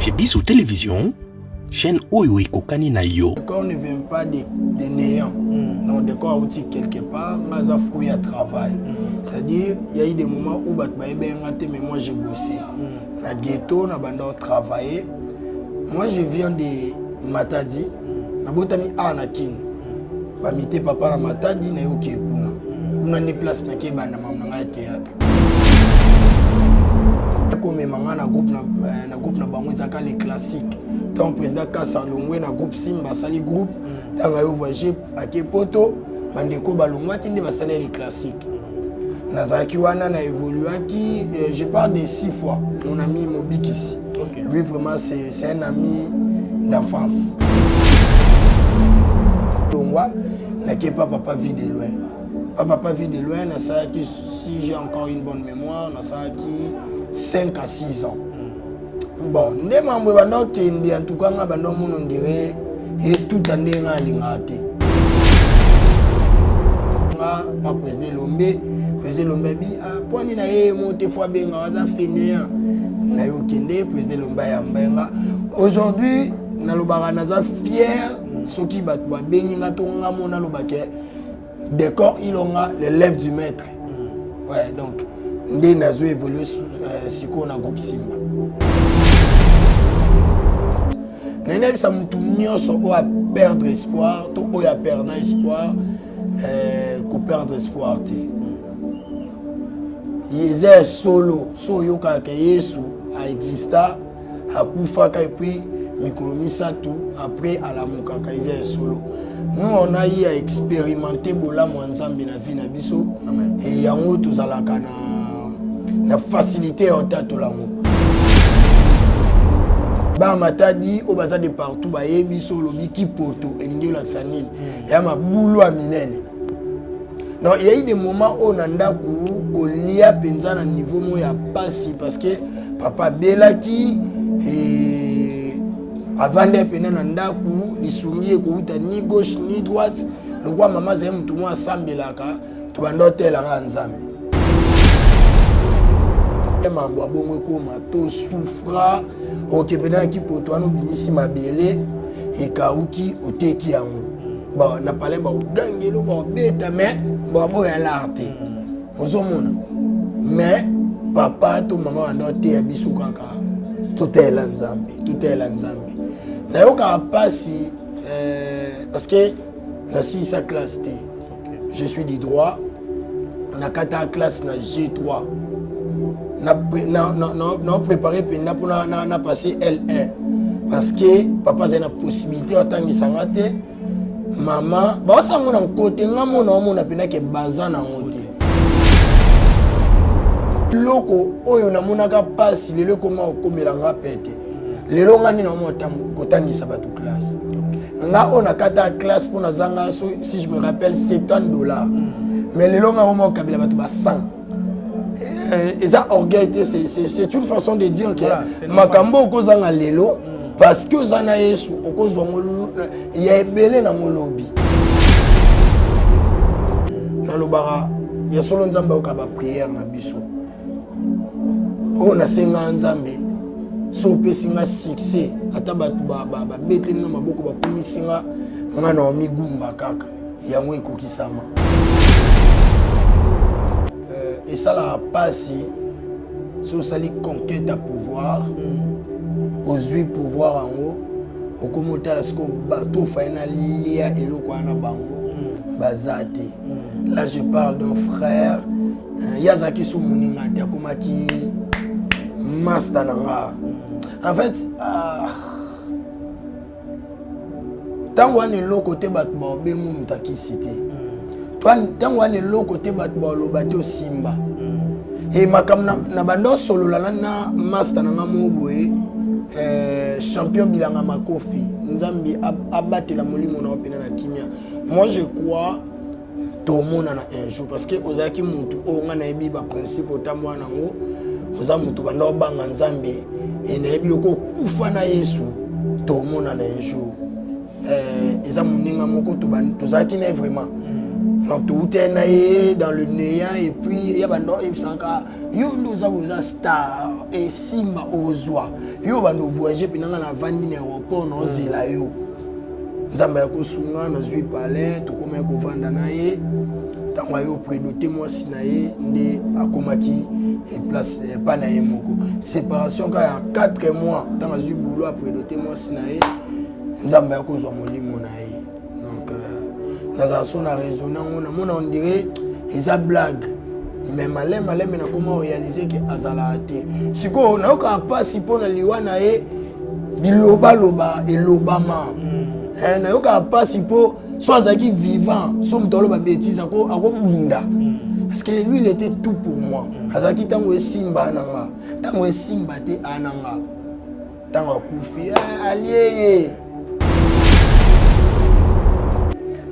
Chez Bissou Télévision, chaîne Oyo Kokani na yo. Le corps ne vient pas de néant. Non, le corps aussi quelque part, mais a fruit à travail. C'est-à-dire, il y a eu des moments où mais moi j'ai bossé. La ghetto, na banda travaillé. Moi je viens de Matadi. Na botami anakin. Ba mité papa na Matadi na yo kuna. Kuna des places na ke banda mamna théâtre. Comme mangana groupe na bango ezaka les classiques. Tant président Kassa Longwe na groupe Simba sali groupe tanga yo voyager à Kepoto bandeko balongwa tinde basali les classiques. Nazaki wana na évolué qui je parle de 6 fois. Mon ami Mobikisi. Okay. Lui vraiment c'est un ami d'enfance. Longwa na ke papa vit de loin. Papa vit de loin na ça qui si j'ai encore une bonne mémoire na ça qui 5 à 6 ans. Bon, les membres de en tout cas, on dirait et tout en l'ingate. Pas président Lombe, point na monté fois bien, on a fini. Na yo kende président Lombe yambenga. Aujourd'hui, na lobara naza fier, ceux qui battent ba beninga tonga mona lobake. Décor il onga l'élève du maître. Ouais, donc ndé nazo évoluer siko na groupe Simba. Neneb sa mutu nyonso o a perdre espoir, to o ya perdre espoir, ko perdre espoir te. Yeze solo, so yoka ke Yesu a exista, a kufaka et puis mikolomisa tout après à la mukaka yeze solo. Nous on a eu à expérimenter bola mwanzambi na vie na biso et yango tozalaka na facilité en tato lango. Ba Matadi o baza de partout ba yebi solo biki poto elingi la sanine ya mabulu a minene. Non, il y a eu des moments où on a ko lia penza na niveau mo ya passi parce que papa belaki et avant de pena na ndaku lisungi ko uta ni gauche ni droite le roi maman zem tout moi sambelaka to bando tela nga nzambe. Mambo abongo koma to souffra ok pendant qui pour toi no binisi mabele et kauki oteki yango ba na parler ba gangelo ba beta mais ba boya l'arte ozomona mais papa to maman ando te bisu kaka tout est la nzambe na yo ka passi parce que na si sa classe T je suis du droit na kata classe na G3 n'a préparé pour na passer L1 parce que papa a une possibilité autant que sangate maman ba ça mon côté ngamona pena ke bazana ngote loko oyo na monaka passe lelo comment okomelanga pete lelo ngani na motam kotangisa batu classe nga on a kata classe pour na zanga si je me rappelle $70 mais lelo nga mo kabila batu ba 100. Et ça orgueil c'est une façon de dire que makambo kozanga lelo parce que zana yesu okozwa ya ebele na molobi na lobara ya solo nzambe okaba prière na biso ona senga nzambe so pesinga succès ata batu ba beteli na maboko ba komisinga ngana wa migumba kaka yango ekokisama. Et ça la passe sur sali conquête à pouvoir aux huit pouvoirs en haut au commentaire la sco bateau final lia et le kwana bango bazate. Là je parle d'un frère Yazaki Sumuninga Takumaki Mastananga. En fait tant on est le côté batbo bengu mutaki cité tant on est le côté batbo lo bateau Simba et makam na bando solo la na Mastananga moboé champion bilanga makofi nzambi abattre la molimo na opena na kimia. Moi je crois tout le monde a un jour parce que ozaki mutu o ngana ebi ba principe otamwa nango oza mutu banda obanga nzambe et na ebi loko kufa na Yesu tout le monde a un jour eza muninga moko to ban tozaki na vraiment donc tout est naé dans le néant et puis ya bando ebsanka yo ndo za star et simba ozwa yo bando voyager pinanga na vandi na aéroport na zela yo nzamba ya kosunga na zwi palais to koma ko vanda na ye tangwa yo prédoté moi sinaye nde akomaki et place pas na ye moko séparation ka ya 4 mois tanga zwi boulot après prédoté moi sinaye nzamba ya kozwa molimo na ye donc naza sona raisonner on dirait eza blague mais malem na comment réaliser que azala ate siko na yoka pasi pona liwa na ye biloba loba elobama na yoka pasi po soit azaki vivant so mtolo ba bêtise ako bunda parce que lui il était tout pour moi azaki tango esimba nanga tango esimba te ananga tango kufi allié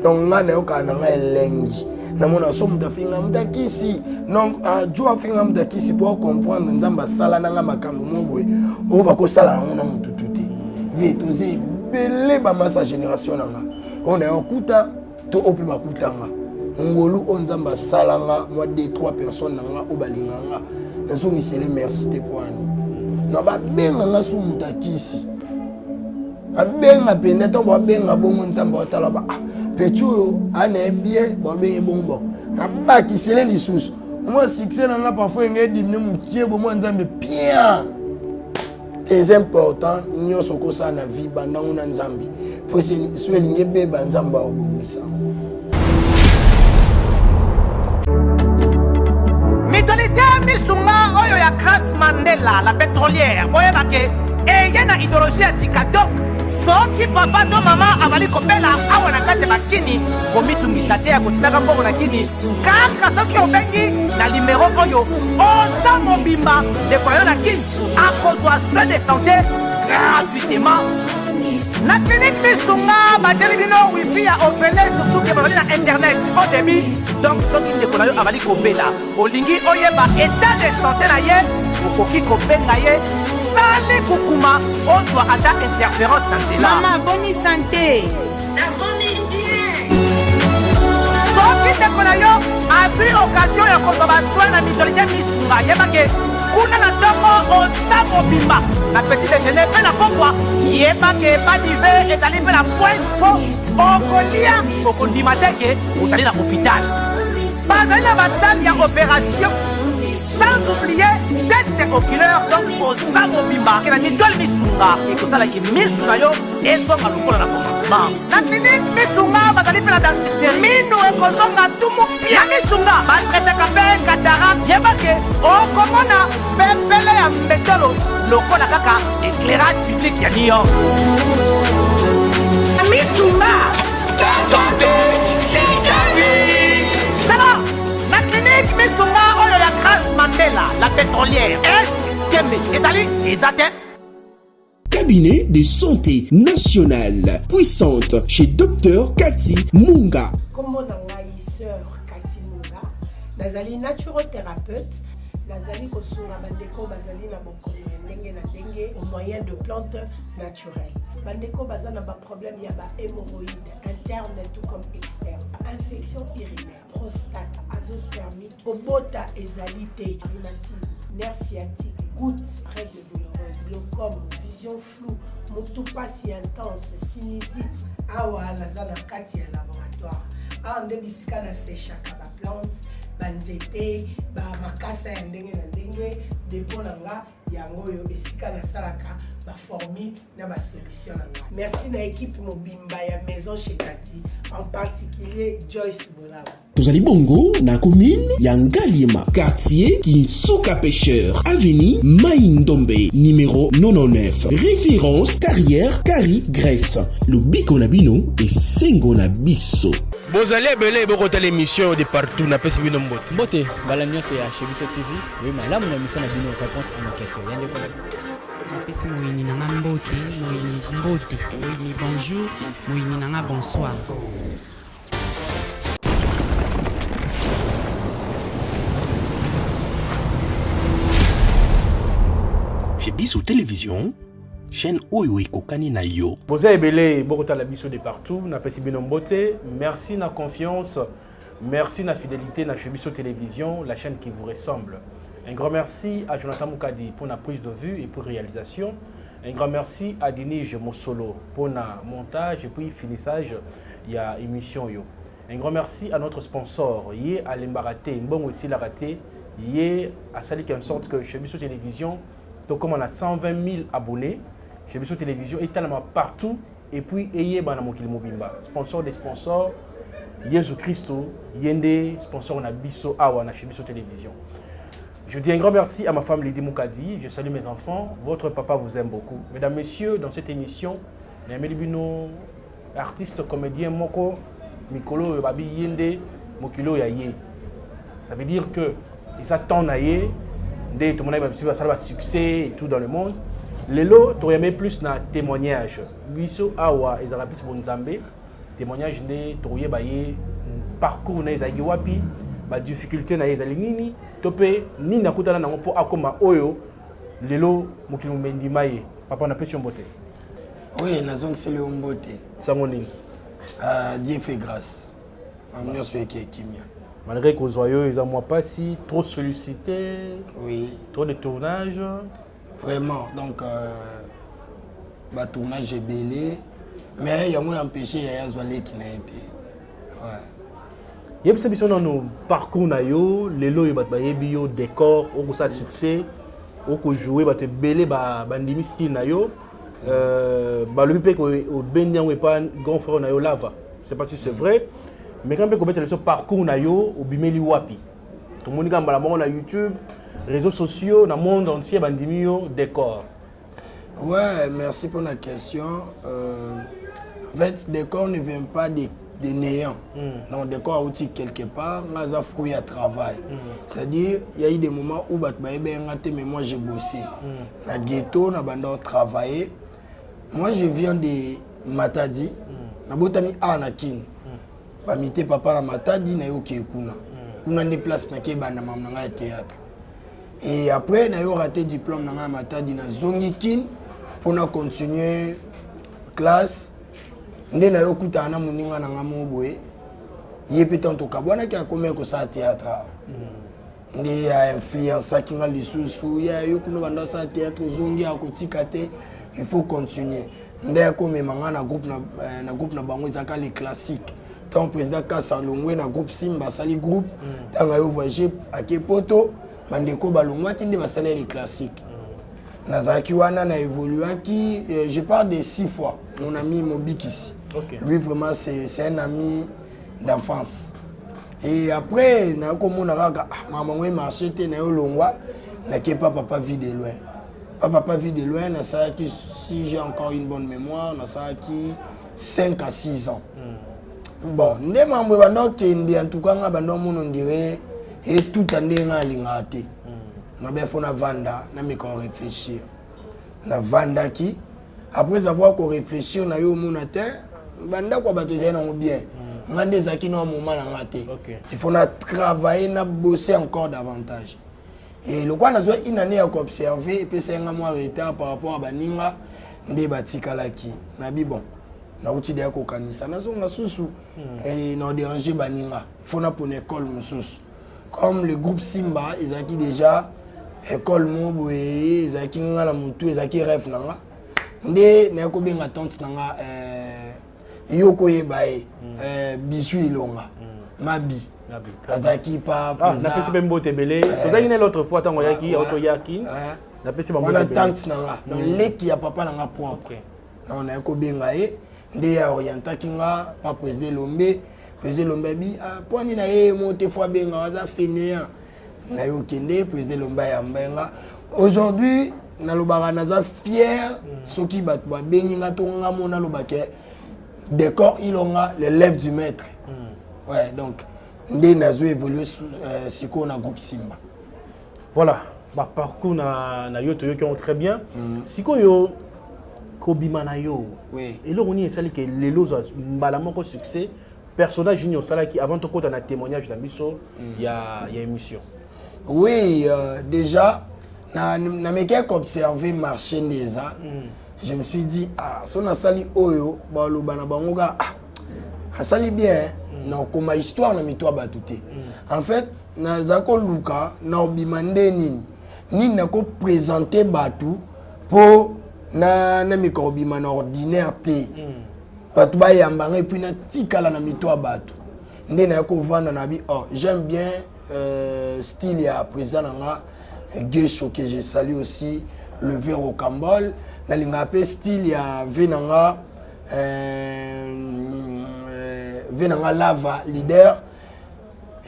donc ngana yoka nanga elengi na mona so mutafinga mutakisi donc joa finga mutakisi pour comprendre nzamba sala nanga makambo mobwe o bako sala ngona mututu te vie toze belé ba massa génération nanga on est okuta to opi bakutanga ngolu on nzamba sala nga moi 2-3 personnes nanga o balinganga nazo misele merci te poani na ba benga nga su mutakisi abenga pene to ba benga bongo nzamba otala ba Pecho ane bien bon abaki sele lisusu moi succès na parfois ngedi même tie bon moi nzambe bien c'est important nyoso ko sa na vie bandangu na nzambe po se sweli ngebe ba nzamba obumisa Mitolite misunga oyo ya Grace Mandela la pétrolière boye bake eyena idéologie ya sika donc soki papa to mama avali kopela awa na kati bakini komitungisa te ya kotinaka mbongo na kini kaka soki obengi na numéro oyo oza mobimba ndeko yo na kini akozwa soin de santé gratuitement na clinique misunga batieli bino wifi ya opele surtout ke bazali na internet au début donc soki ndeko na yo avali kopela olingi oyeba état de santé na ye okoki kobenga ye sali kukuma ozwa ata interférence na nzela. Maman, bonne santé. soki ndeko na yo azwi occasion ya kozwa basoi na mitolite misunga yebake kuna na ntongo oza mobimba na petit déjeuner mpe na pokwa yebake badive ezali mpe na pointe po okolia okondima teke ozali na hôpital bazali na basali ya opération sans oublier test oculaire donc oza mobimba ke na mitole misunga ekosalaki misu na yo ezonga lokola na commencement na clinique misunga bazali mpe na dentiste minu ekozonga tumu pia na misunga batretaka mpe katarak yebake okomona pepele ya mbetolo lokola kaka éclairage public ya New York misunga ta santé c'est gagné alors na clinique misunga oyo ya Grace Mandela la pétrolière est kembe ezali ezate Cabinet de santé nationale puissante chez Dr Cathy Munga. Comment ngai sœur Cathy Munga, nazali naturothérapeute, nazali kosunga bandeko bazali na bokono ya ndenge na ndenge au moyen de plantes naturelles. Bandeko bazana ba problème ya ba hémorroïdes interne tout comme externe, infection urinaire, prostate, azoospermique, obota ezalité, rhumatisme, nerf sciatique, gouttes, règles douloureuses, glaucome, vision floue, moutoupasse intense, sinusite, awa nazana kati ya laboratoire. Awa nde bisika na séchaka ba plante, banzete, ba makasa ya ndenge na ndenge, depo na nga yango yo esika na salaka ba formule na ba solution na nga. Merci na équipe mobimba ya maison chez Cathy, en particulier Joyce Bolaba. Tozali bongo na commune ya Ngaliema, quartier Kinsuka Pêcheur, avenue Maïndombe, numéro 99. Référence carrière Kari Grèce. Le biko na bino et sengo na biso. Bozali ebele bokota l'émission de partout na pesi bino mbote. Mbote, bala nyonso ya chez Biso TV. Oui, malamu na émission na bino réponse à nos questions. Yande ko na napesi moyini nanga mbote, moyini bonjour, moyini nanga bonsoir. Chez Biso Télévision, chaîne oyo ekokani na yo. Boza ebele bokota la biso de partout na pesi bino mbote. Merci na confiance, merci na fidélité na chez Biso Télévision, la chaîne qui vous ressemble. Un grand merci à Jonathan Moukadi pour la prise de vue et pour réalisation. Un grand merci à Dinige Mosolo pour le montage et puis finissage de l'émission. Un grand merci à notre sponsor, Yé à l'Embaraté, bon aussi la raté, Yé à Salik en sorte que chez Bissot Télévision, donc comme on a 120 000 abonnés, chez Bissot Télévision est tellement partout et puis Yé Banamokil Mobimba, sponsor des sponsors, Jésus Christo, Yende, sponsor on a Bissot Awa chez Bissot Télévision. Je dis un grand merci à ma femme Lydie Moukadi, je salue mes enfants, votre papa vous aime beaucoup. Mesdames, Messieurs, dans cette émission, nous artiste, comédien, Moko, Mikolo, Babi Yende, Mokilo Yaye. Ça veut dire que les attentes Yaye, tout le monde a succès et tout dans le monde. Les lots, tu aimé plus na témoignage. Biso Awa, ils ont plus Bonzambe, témoignage de Touye Baye, parcours na Izagi Wapi, ba difficulté na Izali Nini, topé, ni na kutana na po akoma Oyo, les lots, Mokilo Mendi Maye. Papa, on a pression beauté. Oui, nous avons c'est le beauté. Ça mon ligne. Dieu fait grâce. Malgré qu'aux joyeux, ils n'ont pas si trop sollicité, oui. Trop de tournage. Vraiment, donc, le tournage est belé, mais il y a moins empêché, il y a Zoualé qui n'a été. Il y a des personnes dans nos parcours, les lots, ils ont des décors, ils ont succès, ils ont joué, ils ont belé, ils ont style. Le but au Bénin n'est pas grand frère na yo lava. Je sais pas si c'est vrai, mais quand on peut le parcours na yo au Bimeli Wapi. Tout le monde quand na YouTube, réseaux sociaux, dans le monde entier bandimio décor. Ouais, merci pour la question. En fait, décor ne vient pas de néant. Non, décor outil quelque part, on a fruit à travail. C'est-à-dire, il y a eu des moments où mais moi j'ai bossé. La ghetto, on a travaillé. Moi, je viens de Matadi. Na botami anakin. Ba mité papa na Matadi na yo ke kuna. Kuna des places na ke bana mam na théâtre. Et après na yo raté diplôme na Matadi na zongikin pour na continuer classe. Nde na yo kuta na muninga na ngamo boye. Yé tant ka bwana ki akome ko sa théâtre. Nde ya influence kinga lisusu ya yo kuna banda sa théâtre zongi akotika te. Il faut continuer. Ndé comme mangana groupe na bango ezaka les classiques. Tant président Kassa Longwe na groupe Simba sali groupe tanga yo voyager à Kepoto mandeko balongwa tinde basala les classiques. Nazaki wana na évolué qui je parle de 6 fois mon ami Mobikisi. Okay. Lui vraiment c'est un ami d'enfance. Et après na komona kaka maman ngwe marché te na yo longwa na ke papa vit de loin. Papa vit de loin, si j'ai encore une bonne mémoire, qui 5 à 6 ans. Bon, nous en tout cas, on dirait et tout en est on a vanda, on réfléchir. Na vanda qui, après avoir réfléchi, on a eu au monate, banda quoi bien. On a des acquis dans moment il faut travailler, bosser encore davantage. Et le quoi nous avons une année à observer et puis c'est un mois retard par rapport à baninga ndé batika laki nabi bon na outil de kokanisa na zonga susu et na déranger baninga faut na pour une école mususu comme le groupe Simba ils ont déjà école mobo et ils ont ngala mutu ils ont rêve nanga ndé na ko benga tante nanga yoko yebae bisu ilonga mabi Azaki pas na pesi bembo tebele tozaki na l'autre fois tango yaki auto yaki na pesi bembo tebele on tante nanga donc leki ya papa nanga propre on a ko benga e ndé ya orienta kinga pas président Lombe bi poni na ye monte fois benga waza fainéant na yo kende président Lombe ya mbenga aujourd'hui na lobaka naza fier soki bat ba benga to ngamo na lobake décor ilonga l'élève du maître ouais donc ndé nazo évoluer si ko na groupe Simba. Voilà, bah parcours na yo to yo qui ont très bien. Si ko yo kobima na yo. Oui. Et là on y sali que les lots mbala moko succès personnage ni sala qui avant to kota na témoignage na biso il y a émission. Oui, déjà na meke observer marché ndeza. Je me suis dit son sali oyo ba lo bana bango ga asali bien na koma histoire na mitwa batute. En fait, na zako luka na obimande nini na ko présenter batu po na mikrobima na ordinaire te. Batu ba yambanga et puis na tikala na mitwa batu. Nde na ko vanda na bi oh j'aime bien style ya président nga Gesho que je salue aussi le verre au Cambol na linga pe style ya venanga venanga lava leader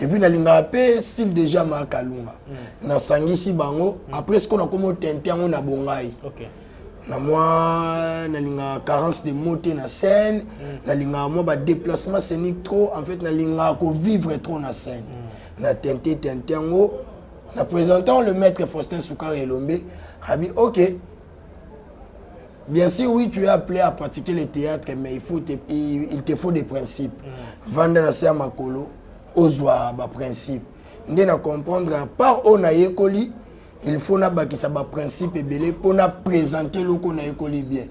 et puis na linga pe style déjà makalunga na sangisi bango après ce qu'on a comme tenter on a bongai. OK. Na moi na linga carence de mots na scène na linga moi ba déplacement scénique trop en fait na linga ko vivre trop na scène na tenter ngo na présentant le maître Faustin Soukar Elombe a dit OK bien sûr oui tu es appelé à pratiquer le théâtre mais il te faut des principes vendre na ser makolo ozwa ba principe ndé na comprendre par on a yekoli il faut na bakisa ba principe belé pour na présenter le qu'on a écoli bien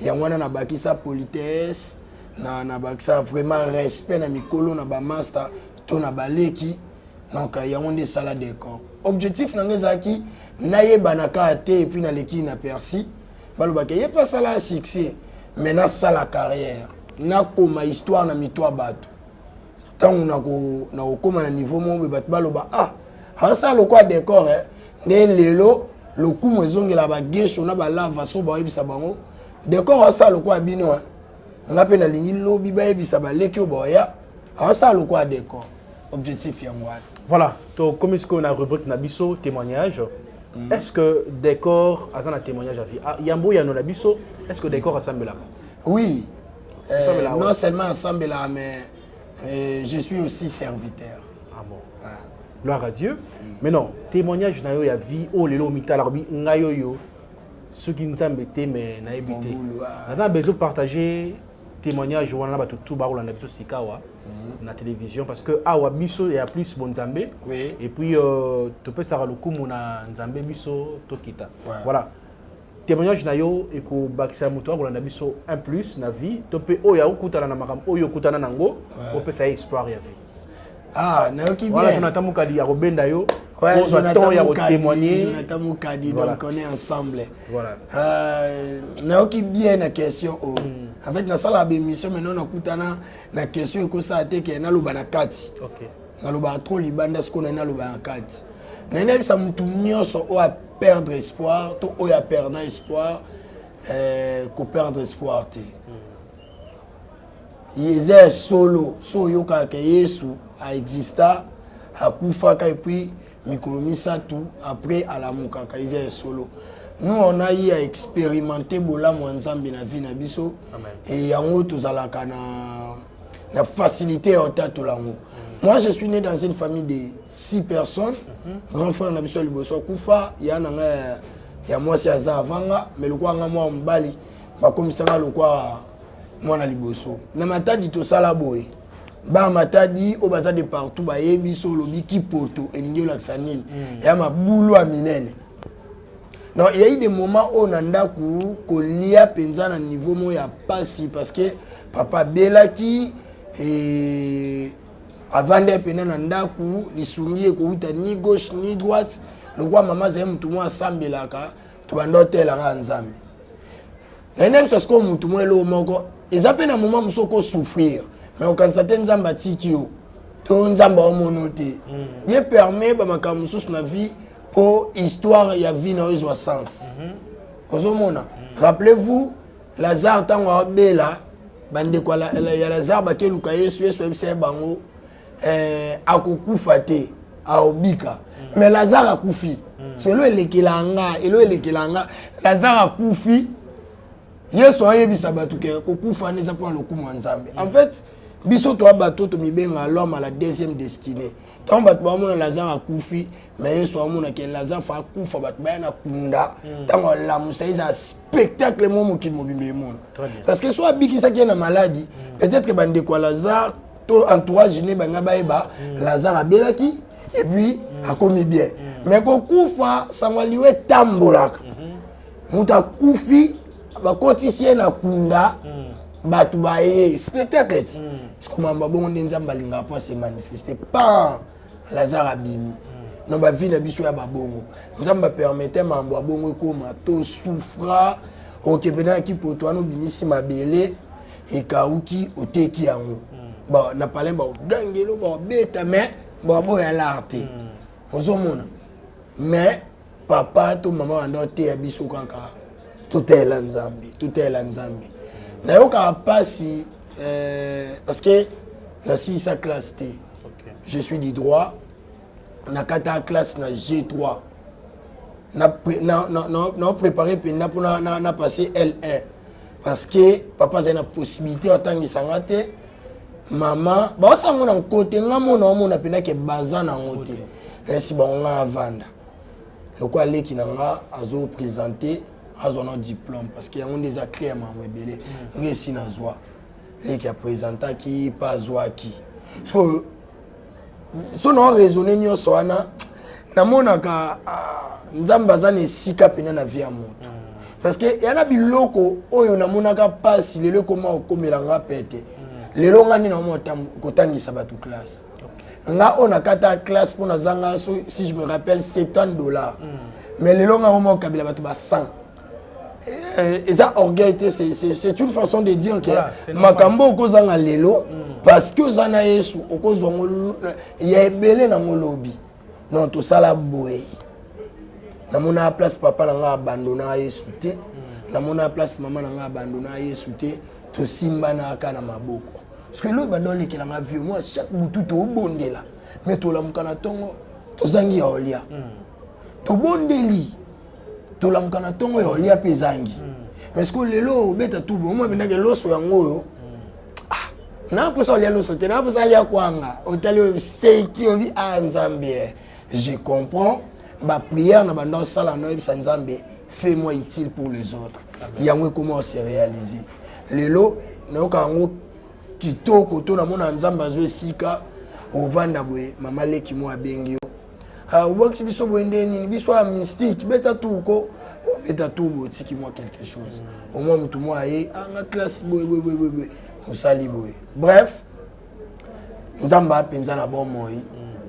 et on a bakisa politesse na bakisa vraiment respect na mikolo na ba master to na baleki donc il y a on des salades décor objectif na ngezaki na yebanaka te et puis na leki na persi balobaka ye pas ça la succès mais na ça la carrière na koma histoire na mitwa bato tant on na ko koma na niveau mo be bato baloba ah ça le quoi décor hein ne lelo le coup mozongela ba gesho na ba lava so ba yebisa bango décor ça le quoi bino on appelle na lingi lobi ba yebisa ba leki oboya ça le quoi décor objectif ya ngwa. Voilà, donc comme est-ce qu'on a rubrique nabiso témoignage est-ce que décor a un témoignage à vie yambo ya no nabiso est-ce que décor assemble là? Oui. Non seulement ensemble là mais je suis aussi serviteur. Ah bon. Gloire à Dieu. Mais non, témoignage na yo ya vie o lelo mitala robi ngayo yo ceux qui nzambe te mais na ebité. Na besoin partager témoignage wana ba tout ba rolanda biso sikawa na télévision parce que awa biso ya plus bon nzambe et puis to peut sara lokumu na nzambe biso tokita. Voilà. Témoignage na yo et ko bakisa muto rolanda biso un plus na vie to peut oya okutana na makam oyo kutana nango ko peut ça espoir ya vie. Ah, naoki bien. Voilà, Jonathan Moukadi ya Robenda yo. Ouais, Jonathan Moukadi, voilà. Donc on est ensemble. Voilà. Naoki bien la question. En fait, na sala émission maintenant na kutana na question ko ça te ke na loba na kati. OK. Na loba trop libanda ce qu'on a na loba na kati. Na nebe sa mutu nyonso o a perdre espoir, to o ya perdre espoir ko perdre espoir te. Yeze solo, so yoka ke Yesu a exista a kufaka et puis mikolomisa tout après à la mukaka Yeze solo. Nous on a eu à expérimenter bola mwanzambi na vie na biso et yango tozalaka na facilité au tato lango. Moi je suis né dans une famille de 6 personnes. Grand frère na biso liboso kufa ya na ya moi si azavanga mais le kwa nga moi mbali ba komisanga le kwa mwana liboso na matadi to sala boy ba matadi o baza de partout ba yebi solo biki poto elingi la sanine ya mabulu a minene. Non, il y a eu des moments où on a ndaku ko lia penza na niveau mo ya pasi parce que papa belaki et avant de pena na ndaku lisungi ko uta ni gauche ni droite le roi maman zem tout moi sambelaka to bandotel la nzambe. Na nem ça ce ko mutu mo lo moko ils appellent un moment musoko souffrir mais on constate nzamba tikio to nzamba o monote Dieu permet ba makamusu na vie pour histoire ya vie na ozo sens ozomona rappelez-vous Lazare tango abela bande kwa ya Lazare bakeluka Yesu ebise bango akokufa te aobika mais Lazare akufi selo elekelanga Lazare akufi Yesu ayebisa batu ke kokufa neza pour le kumu nzambe. En fait, biso to abato to mibenga l'homme à la deuxième destinée. Tant bat ba mona Lazare akufi, mais Yesu amona ke Lazare fa kufa bat ba na kunda. Tant la musaïza spectacle momo ki mobimbe monde. Parce que soit biki ça qui est na maladie, peut-être que bande kwa Lazare to entourage ne banga ba eba Lazare abelaki et puis akomi bien. Mais ko kufa sangwaliwe tambolaka. Muta kufi bakotisien na kunda batu baye spectacle ce que mamba bongo nzamba linga pour se manifester pas Lazare abimi non ba vie na biso ya babongo nzamba permettait mambo bongo koma to souffra OK pena ki poto ano bimisi mabele et kauki oteki yango ba na parler ba gangelo ba beta mais ba boya l'arte ozomona mais papa to maman ando te abiso kanka tout est la nzambi na yoka pasi parce que na si sa classe T je suis du droit na kata classe na G3 na préparé puis na passé L1 parce que papa a une possibilité en tant que sangate maman ba sango na côté ngamo na pena ke bazana ngote si ba on a vanda le quoi les qui nanga azo présenter azo un diplôme parce qu'il y a un des acclés à m'embêler réussi na joie les qui a présenté qui pas joie qui parce que son on raisonner nyo soana na monaka nzamba zane sika pena na vie à moto parce que yana biloko oyo na monaka passe lelo comment okomelanga pete lelo ngani na mota kotangisa batu classe nga ona kata classe pour na zanga si je me rappelle $70 mais lelo nga omo kabila batu ba 100 et ça orgueil c'est une façon de dire que makambo kozanga lelo parce que zana yesu okozongo ya ebele na molobi non tout ça la boye na mona place papa na nga abandona yesu te na mona place maman na nga abandona yesu te to simba na aka na maboko parce que le bandoli ki nga vie moi chaque butu to bondela mais to la mukana tongo to zangi ya olia to bondeli to la mukana tongo ya olia pe zangi parce que lelo beta tout bon moi bindake loso ya ngoyo na posa olia loso te na posa alia kwanga otali seki ovi a nzambe je comprends ba prière na banda sala no ebisa nzambe fais-moi utile pour les autres yango comment se réaliser lelo na okango kitoko to na mona nzamba zo esika ovanda boye mama leki mo abengi yo obokisi biso boende nini biso a mystique beta tuko beta tubo tiki moi quelque chose au moins mutu mo aye anga classe boye osali boye bref nzamba penza na bon moi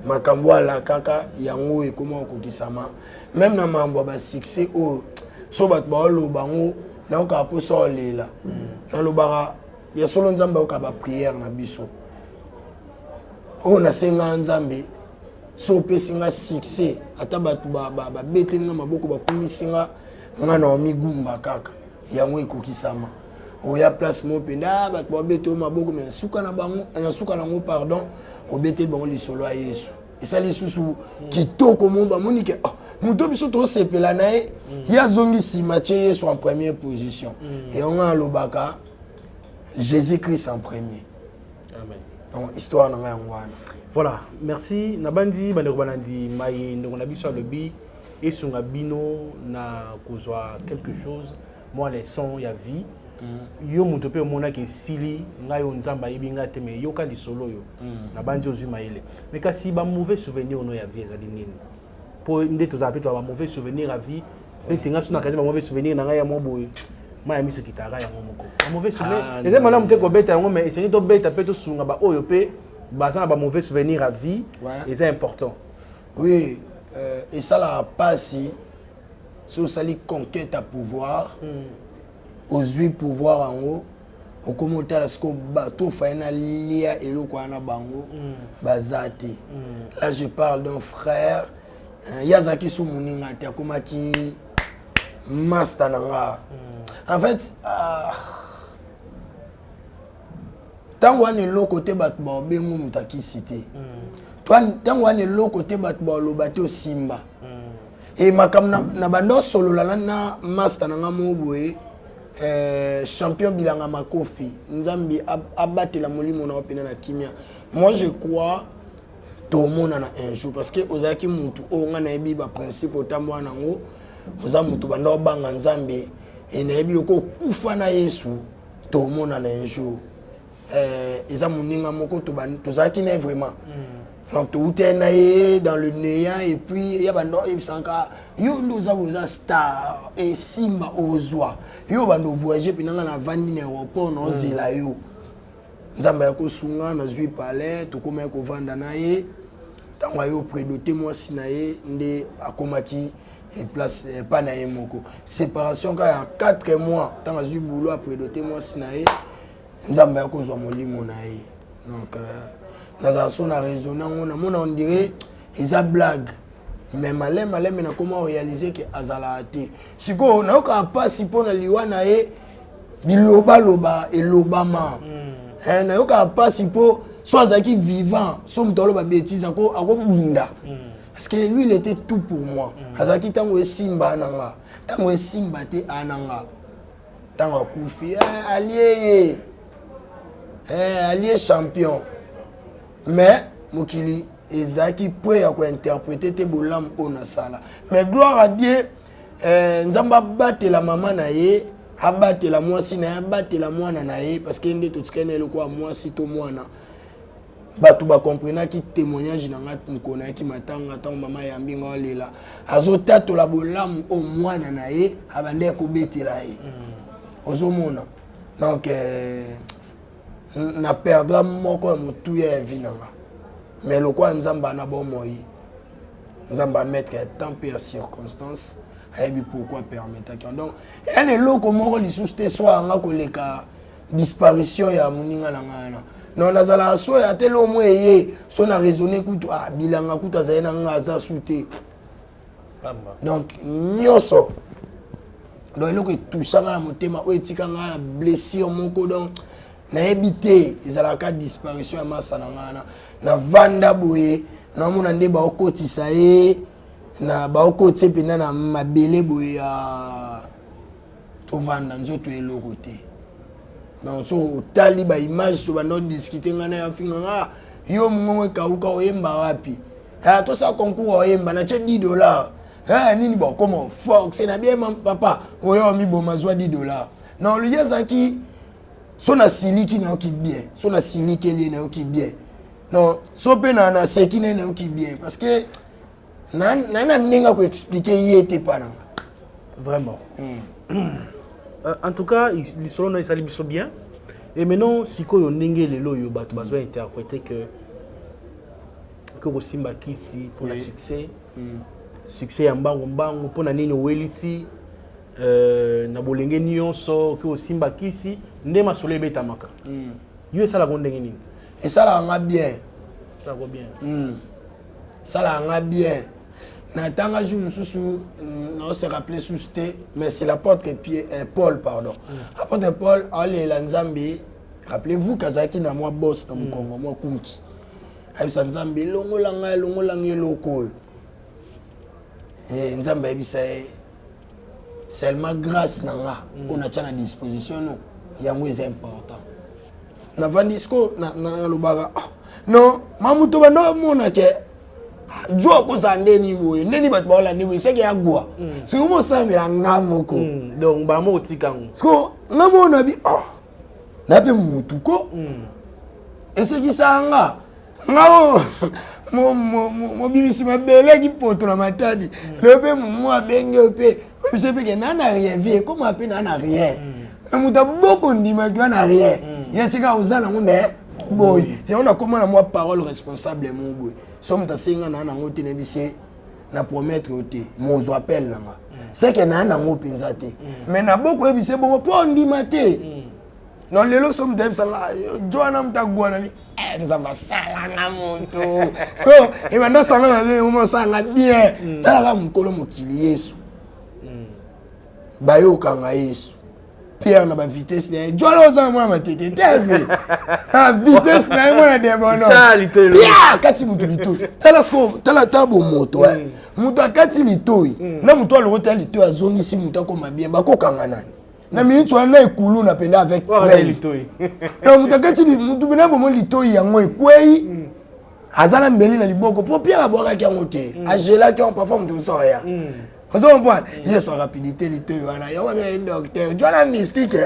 makambo ala kaka yango e comment okokisama même na mambo ba succès o so bat ba lo bango na ka poso olela na lo bara ya solo nzamba ka ba prière na biso o na senga nzambe so pesinga succès ata bat ba betenga maboko ba kumisinga ngana o migumba kaka yango ekokisama o ya place mo penda bat ba beto maboko mais suka na bango na suka na ngo pardon o bete bango lisolo a Yesu et ça les sous kitoko mo ba monike muto biso to sepela nae ya zongi si Matthieu Yesu en première position et on a lobaka Jésus-Christ en premier. Amen. Donc histoire na ngwana. Voilà, merci nabandi bande banandi mai ndongo biso lobi esunga bino na kozwa quelque chose moi les sons ya vie yo muto pe mona ke sili ngayo nzamba yebinga te me yo ka lisolo yo na bandi ozwi maele mais kasi ba mauvais souvenir no ya vie ezali nini po nde tozape to ba mauvais souvenir à vie pe tinga suna kazi ba mauvais souvenir na ngaya mo boy maya miso kitara yango moko ba mauvais souvenir eze mala mute ko beta yango mais essayer to beta pe to sunga ba oyo pe bazana ba mauvais souvenir à vie et c'est important. Oui, et ça la passe sur sali conquête à pouvoir aux huit pouvoirs en haut au commentaire ce que bateau faina lia et le quoi na bango bazate là je parle d'un frère Yazaki Sumuninga Takumaki master nanga en fait tant on est l'autre côté bat ba bengu mutaki cité toi tant on est l'autre côté bat ba lo bateau simba et makam na bando solo la na master nanga mo boye champion bilanga makofi nzambi abatela molimo na opena na kimia moi je crois tout le monde un jour parce que ozaki mutu o ngana ebi ba principe otamwa nango oza mutu banda obanga nzambe et na ebi loko kufa na Yesu tout le monde un jour eza muninga moko to zaki na vraiment Donc tout est dans le néant et puis il y a bando ibsanka yo nous avons star et simba ozwa yo bando voyager puis na vandi na aéroport no zela yo nzamba ya kosunga na zui palais to koma ko vanda na ye tango yo prédoté moi sinaye nde akomaki et place pas na yemoko séparation ka ya 4 mois tango zui boulot après doté moi sinaye nzamba ya kozwa molimo na ye donc on a raisonné, on dirait ils a blague. Mais malem na comment réaliser que azala ate. Siko na ka pas si pona liwana e biloba et lobama. Na ka pas si po soit zaki vivant, so mtolo ba bêtise ako bunda. Parce que lui il était tout pour moi. Azaki tango simba nanga. Tango simba te ananga. Tango kufi allié. Allié champion. Mais mokili ezaki prêt à interpréter te bolam ona sala. Mais gloire à Dieu, nzamba battre la maman na ye, abattre la mwasi na ye, battre la mwana na ye parce que ndé tout skene le quoi mwasi to mwana. Batu ba comprendre ki témoignage na ngat nkona ki matanga tant maman ya mbinga lela. Azota to la bolam o mwana na ye, abande ko betela ye. Ozomona. Donc na perdra moko mutu ya vinanga mais le quoi nzamba na bon moi nzamba mettre temps per circonstance et pourquoi permettre donc ene loko moko li souste soit nga koleka disparition ya muninga na ngana non nazala so ya telo moye so na raisonner kutu bilanga kuta zaina nga za souté donc nyoso donc loko touchanga na motema o etika nga na blessure moko donc na ebité ezalaka disparition ya masa na ngana na vanda boye na mona nde ba okotisa ye na ba okotse pena na mabele boye ya to vanda nzoto eloko te donc so tali ba image to bando discuter ngana ya finga yo mungo kauka oyemba wapi to sa concours oyemba na che $10 nini bon comment Fox na bien papa oyo mi bo mazwa $10 non lui yazaki so na siliki na oki bien so na siliki li na oki bien non so pe na seki na oki bien parce que na ninga ko expliquer yete pana vraiment en tout cas l'histoire na sali biso bien et maintenant siko yo ndenge lelo yo bato bazo interpréter que Simba kisi pour le succès ya mbango pour na nini welisi na bolenge nyonso ke Simba kisi nde masolo ebetamaka yo esala ko ndenge nini esala nga bien ça va bien sala nga bien na tanga jour mususu na se rappeler susté mais c'est l'apôtre Paul pardon apôtre Paul allez la Nzambe rappelez-vous kazaki na moi boss na Mukongo moi kunki ayisa Nzambe longolanga loko Nzambe ayisa seulement grâce nanga on a à disposition nous yango est important na vandisco na lobaka non mamuto bando mona ke jo ko sande ni boye ndeni bat baola ni boye seke agwa si umo samira ngamoko donc ba mo tikango sko ngamona bi na pe mutu ko eseki sanga ngao mo bimisi mabele ki poto na matadi le pe mo abenge pe je sais que n'a rien vu comment appelle n'a rien mais muta beaucoup ndima qui n'a rien ya tika ozala ngombe boy et on a comment moi parole responsable mon boy somme ta singa na ngote ne bise na promettre oté mon zo appel nanga c'est que na ngopinza te mais na beaucoup e bise bon po ndima te non lelo somme ta sanga joana mtagwa na mi nzamba sala na muntu so et maintenant ça na mo sanga bien tala mukolo mokili Yesu bayo kanga Yesu Pierre na ba vitesse na jolo za mwa matete tv ah vitesse na mwa de bono Pierre kati mutu litoi tala bo moto mutu akati litoi na mutu alokota litoi azongi si mutu akoma bien bako kanga nani na minute wana ekulu na penda avec litoi na mutu akati mutu bena bo mo litoi yango ekwei azala mbeli na liboko po Pierre aboka ki yango te agela ki on parfois mutu so ya Faisons point. J'ai sa rapidité, il y a un docteur. Tu as la mystique.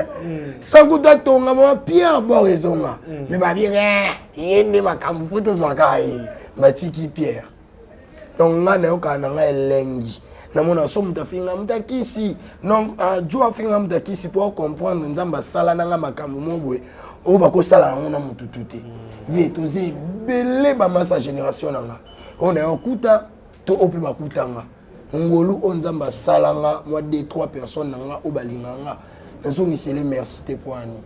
Sans que tu ton gamin, Pierre Borisonga. Mais ma bien, il y a une ma camouflage sur la caille. batiki Pierre donc ngana yoka na nga elengi na mona so mutafinga mutakisi donc jo afinga mutakisi pour comprendre nzamba sala na nga makambo mobwe o bakosala ngona mututute vie toze belé ba massa génération nanga on est okuta to opi bakutanga ngolu onzamba salanga moi 2-3 personnes nanga o balinganga nazo misele merci te poani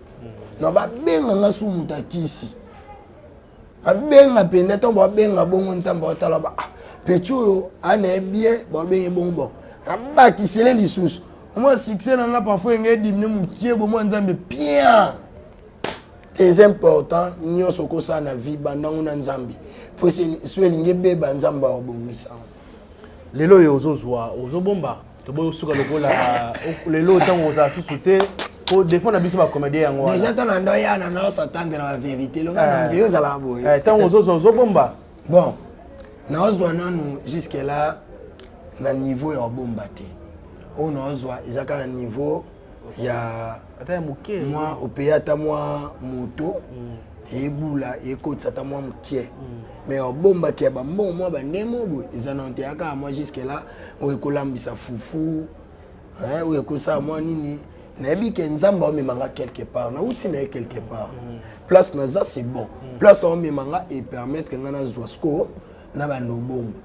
na ba benga nga su mutakisi abenga pende to ba benga bongo nzamba otala ba pecho ane bien ba benga bongo ba kisele lisusu moi succès nanga parfois ngedi mne mukie bo mo nzambe bien c'est important nyonso ko sa na vie bandangu na nzambi po se lingebe ba nzamba obongisa lelo yo ozozwa ozobomba to boyo suka lokola lelo tango za susute pour défendre biso ba comédien yango déjà tant ndoya na s'attendre la vérité lo ngana vieux za la boye tango ozobomba bon na ozwa nanu jusque là na niveau ya bomba te on ozwa izaka na niveau ya ata muke moi opéata moi moto ebula ekotsa ta moi muke mais bomba ke ba mbongo moi ba ndemo bo izanante aka moi jusque là o ekolambisa fufu o ekosa moi nini na ebi ke nzamba o memanga quelque part na uti na quelque part place na ça c'est bon place o memanga et permettre que ngana zwa score na ba no bomba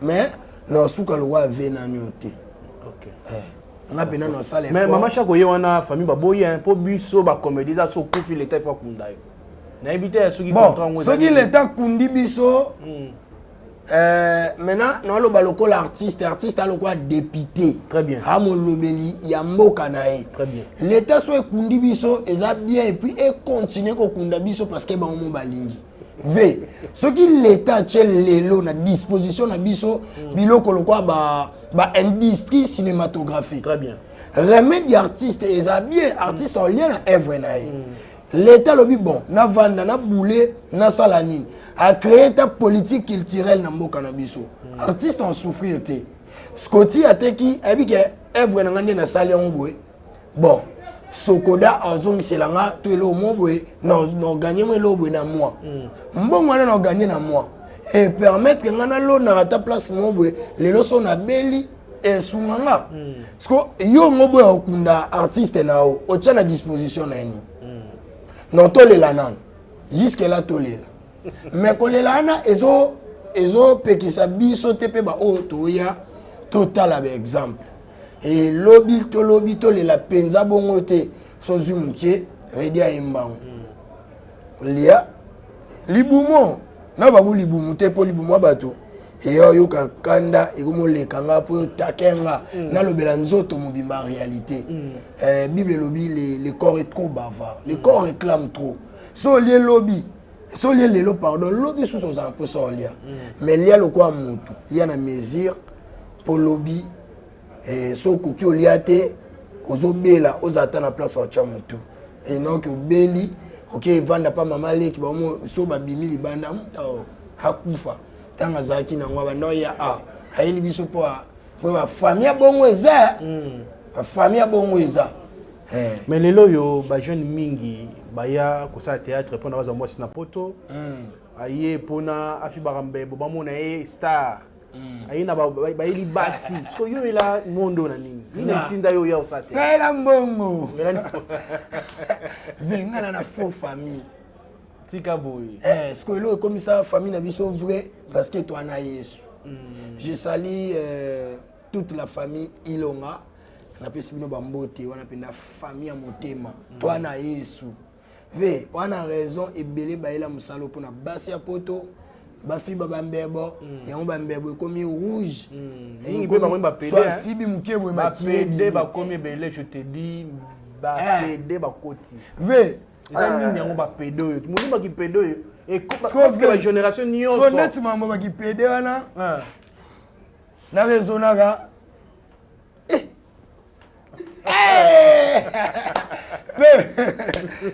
mais no suka lo wa ve na nyote OK nga pena no sale mais maman chako ye wana famille baboyi po biso ba comédie za so kufi l'état fa kunda yo na ebité soki contrat ngo soki l'état kundi biso maintenant no lo baloko l'artiste aloko député très bien amo lobeli ya mboka na ye très bien l'état so kundi biso eza bien et puis et continuer ko kunda biso parce que ba mo balingi ve soki l'état tchel lelo na disposition na biso biloko lokwa ba industrie cinématographique très bien remède artiste eza bien artiste en lien na œuvre na ye l'état lobi bon na vanda na boule na salanine a créé ta politique culturelle na mboka na biso artiste en souffrir te Scotty ateki abike œuvre na ngande na sali en boye bon Sokoda azongiselanga to elo mobwe no gagner mo elo na moi mbongo na gagner na moi et permettre que ngana lo na ta place mobwe lelo so na beli et sunganga parce que yo mobwe okunda artiste na o tia na disposition na ni non to le lanan jusque là to le mais ko le lana ezo pekisa biso tepe ba o to ya total avec exemple et lobby to la penza bongote sozumuke redia imbango lia libumo na babu libumu te po libumu bato et yo kakanda ikomo lekanga po takenga na lobela nzoto mobimba réalité bible lobby les corps est trop bavard les corps réclament trop so lié lobby so lié lelo pardon lobby sous son peu so lia mais lia lo kwa mutu lia na mesure pour lobby et so kuki oliate ozobela ozata na place wa chamutu et donc obeli OK vanda pa mama leki ba mo so ba bimi libanda mutao hakufa tanga zaki na ngwa bando ya hayeli biso po ba famille bongo eza famille bongo eza mais lelo yo ba jeune mingi baya ko sa théâtre pona baza mwasi na poto aye pona afibarambe bo bamona e star aina ba ili basi so yo ila mondo na nini ina tinda yo ya usate ela mbongo venga na faux famille tika boy ce que lo comme ça famille na biso vrai parce que toi na Yesu je salue toute la famille Ilonga na pesi bino bambote wana penda famille ya motema toi na Yesu ve wana raison ebele baela musalo pona basi ya poto bafi babambebo yango bambebo komi rouge et ko ba mwemba pede fibi mukebwe makile pede ba komi bele je te dis ba pede ba koti ve ça nini yango ba pede yo kimoni ba ki pede yo et parce que la génération nyonso so net mambo ba ki pede wana na rezonaka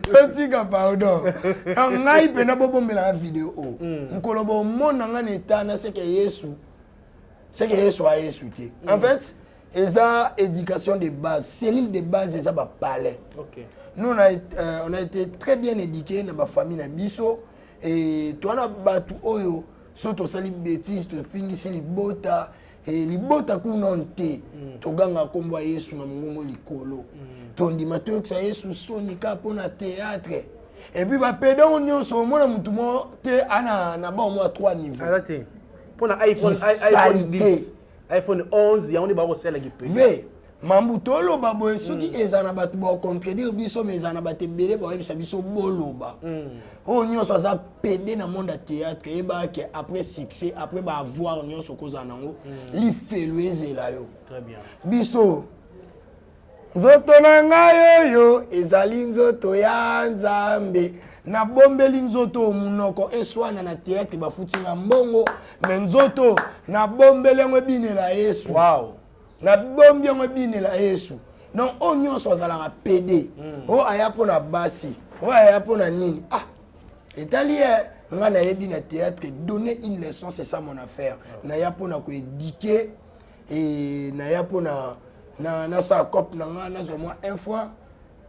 sotika pardon ngai pena bobombela la vidéo nkolo bomona nga netana c'est que Yesu a Yesu te en fait eza éducation de base cellule de base eza ba palais OK nous on a été très bien éduqués na ba famille na biso et toi na batu oyo soto sali bêtise to fingisi libota et libota kunonte to ganga kombo Yesu na mongongo likolo to ndima to sa Yesu sonika pona théâtre et puis ba pédon nyonso mona mutu mo te ana na ba mo 3 niveaux arrêtez pona iPhone 10 iPhone 11 ya on ba ko sala ki pe Mambutolo babo soki ezana batu ba contredire biso mais ezana batebele ba yebisa biso boloba o nyonso aza pédé na monde à théâtre et ba que après succès après ba avoir nyonso koza nango li felu ezela yo très bien biso nzoto na ngai yo ezali nzoto ya Nzambe na bombeli nzoto munoko eswana na théâtre ba futinga mbongo mais nzoto na bombeli ngo binela Yesu wow na bombi ngo binela Yesu donc on nyonso azala pédé o aya pona basi o aya pona nini etali nga na yebi na théâtre donner une leçon c'est ça mon affaire na ya pona ko éduquer et na ya pona na sa cop na nga na zo moi un fois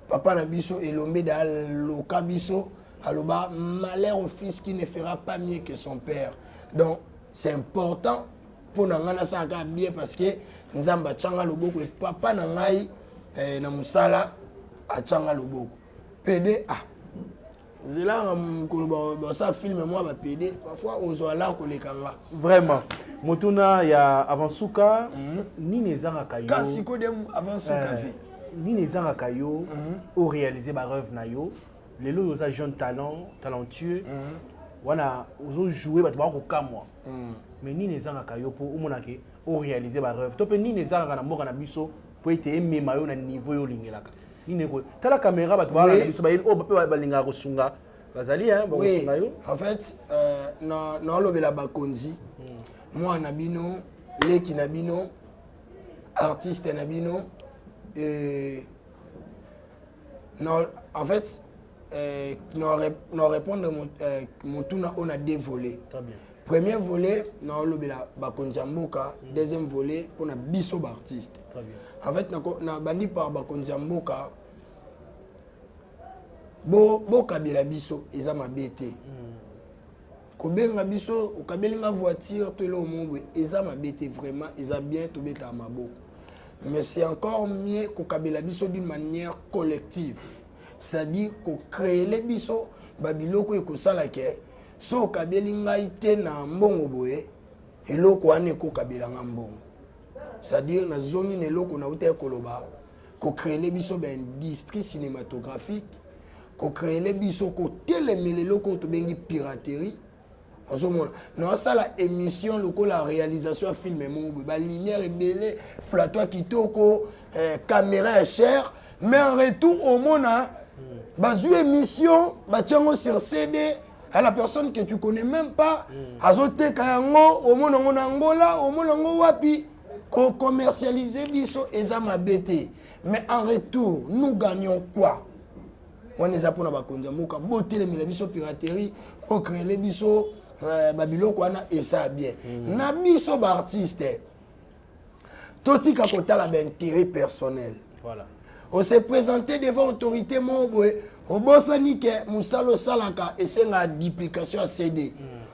papa na biso elombe da loka biso aloba malheur au fils qui ne fera pas mieux que son père donc c'est important pour na nga na sa ka bien parce que nzamba changa loboko et papa na ngai na musala a changa loboko PD zela ngoloba ça film moi ba PD parfois ozo ala ko lekanga vraiment motuna ya avansuka nini ezanga kayo kasi ko dem avansuka nini ezanga kayo au réaliser ba rêve na yo lelo oza jeune talentueux wana ozo jouer ba ko kamwa mais nini ezanga kayo po umonake au réaliser ba rêve to pe nini ezanga na mboka na biso po ete emema yo na niveau yo lingelaka nini ko tala caméra ba to na biso ba o ba balinga ko sunga bazali ba sunga yo en fait na lobela bakonzi moi na bino leki na bino artiste na bino non en fait non répondre mon tourna on a deux volets. Très bien. Premier volet non lobela bakonzi mboka, deuxième volet pour na biso artiste. Très bien. En fait na bandi par bakonzi mboka bo kabela biso eza mabete. Kobenga biso okabelinga voiture to lo mobwe eza mabete vraiment eza bien to beta maboko. Mais c'est encore mieux kokabela biso d'une manière collective. C'est-à-dire qu'on crée les biso babiloko e kosala ke so kabelinga ite na mbongo boye eloko ane ko kabelanga mbongo. C'est-à-dire na zoni ne loko na uta koloba ko créer les biso ben industrie cinématographique ko créer les biso ko telemele loko to bengi piraterie. Non, ça la émission, la réalisation film, la lumière est belle, plateau kitoko, caméra est chère, mais en retour au monde, une émission, sur CD, à la personne que tu connais même pas, azote kayango, au monde en Angola, au monde en wapi, commercialiser biso ezama bete. Mais en retour, nous gagnons quoi? On est à pour na bakonza moka, beauté les biso piraterie, pour créer les biso babiloko wana et ça bien na biso ba artiste totika kotala ba intérêt personnel voilà on s'est présenté devant autorité moboé obosani ke musalo salaka esenga duplication CD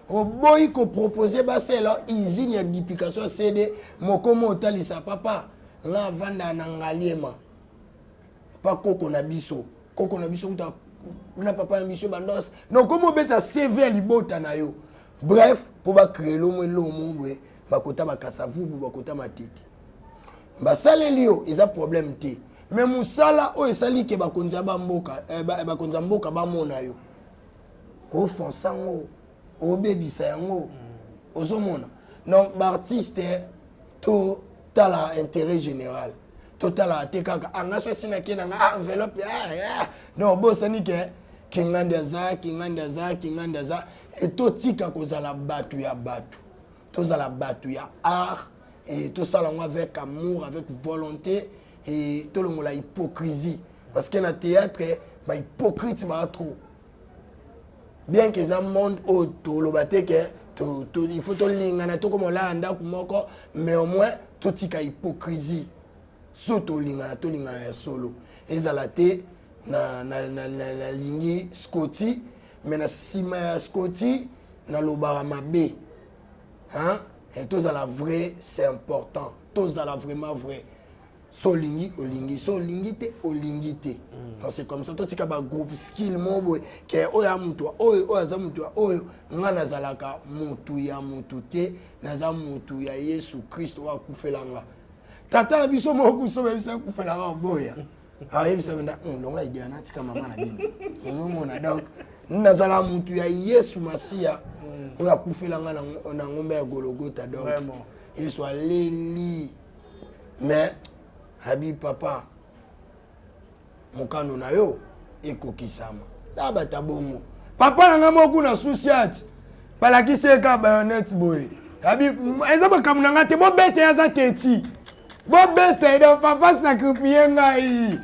oboyi ko proposer ba sela usine ya duplication CD mokomo otalisa papa nga vanda na ngaliema pa koko na biso uta na papa na biso bandos non comment beta CV libota na yo. Bref, pour créer l'homme, bakota bakasavu, bakota matiti. Basale lio, ils a problème té. Mais musala o esali ke bakonza mboka ba mona yo. O fonsango, o bebisa yango. Ozomona. Donc l'artiste to tala intérêt général. Totala tekaka anga so sina ke na enveloppe non bosani ke kingandaza et totika kozala batu ya batu tozala batu ya art et tout ça avec amour avec volonté et tout le monde la hypocrisie parce que dans théâtre ba hypocrite ba trop bien que ça monde auto lo bateke il faut to lingana to comme là anda kumoko mais au moins totika hypocrisie soto lingana to lingana solo ezalate na lingi Scotty mais na sima ya Scotty na lobara mabe hein et tous à la vraie c'est important tous à la vraiment vrai solingi olingi solingite olingite donc c'est comme ça toi tu as groupe skill mobo que oya mutu oyo aza mutu oyo nga nazalaka mutu ya mutu te naza mutu ya Yesu Christ wa kufelanga tata na biso moko so bisa kufelanga boya ayi bisa nda donc là il y a natika mama na bino ngomona donc nazala mutu ya Yesu Masia oya kufelanga na ngombe ya Golgotha donc Yesu aleli mais Habib papa mokano na yo ekokisama tabata bongo papa na ngamo kuna souciat balakise ka bayonet boy Habib ezaba kamuna ngate bo bese ya za teti bo bese do papa sacrifier ngai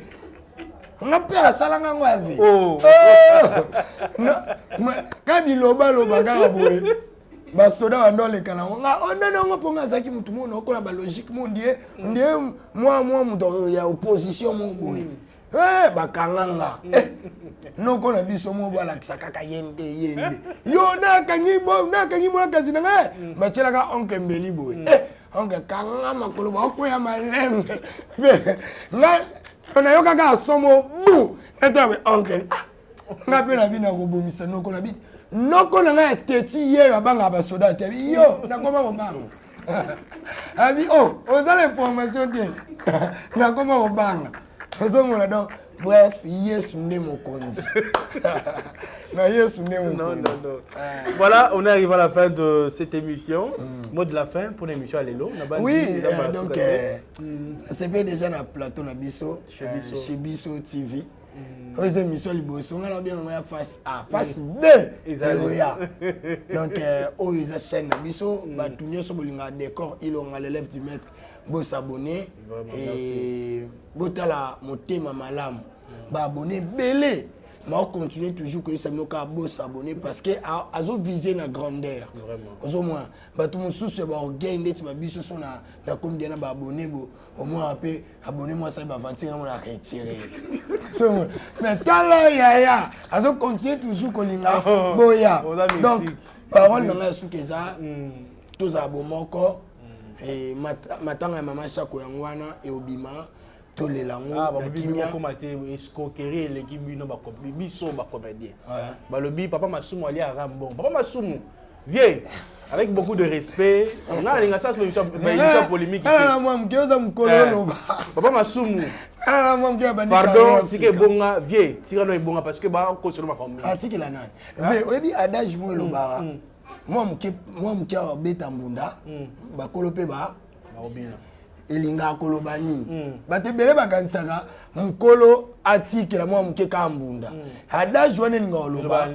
ngapela salanga ngwavi no kabi loba ka boy basoda wandole kana nga onene ngo ponga zaki mutu mono okola ba logique mondie ndie moi muto ya opposition mo boy bakanganga no kona biso mo bala kisaka yende yo na kanyi mo kazi nga bachela ka oncle Mbeli boy oncle kanga makolo ba ko ya malembe nga ona yo kaka somo bu etawe oncle nga pena bina ko bomisa no kona bi noko na nga teti ye abanga basoda te yo nakoma kobanga abi ozala information te nakoma kobanga ozomona donc bref Yesu nde mokonzi na Yesu nde mokonzi non. Voilà, on est arrivé à la fin de cette émission. Mot de la fin pour l'émission à Lelo. Oui, donc c'est bien déjà na plateau na biso chez Biso TV. Aux émissions liboso on a bien face A face B donc ils chaîne biso batu nyoso bolinga décor il on l'élève du maître bo s'abonner et botala motema malamu ba abonner belé mais on continue toujours que ça nous ka bo s'abonner parce que azo viser na grandeur au moins batu mususu ba orgain ndeti ba biso so na combien na ba abonner bo au moins après abonner moi ça va vendre on a retiré mais tala ya azo continue toujours kolinga boya donc parole na sukeza tous abomoko et matanga mama chako yangwana et obima tolelango na kimia komate escroquerie l'équipe bino ba biso ba comédien ba lobi papa Masumu ali à Rambon papa Masumu vieux avec beaucoup de respect on a linga ça sur l'émission polémique moi mkioza mkololo papa Masumu pardon c'est que bonga vieux tirano bonga parce que ba ko sur ma famille atiki la nani mais obi adage mo lobara moi mke beta mbunda ba kolope ba obina elinga koloba nini batebele bakanisaka mukolo atikela mwa muke ka mbunda adage wana elinga oloba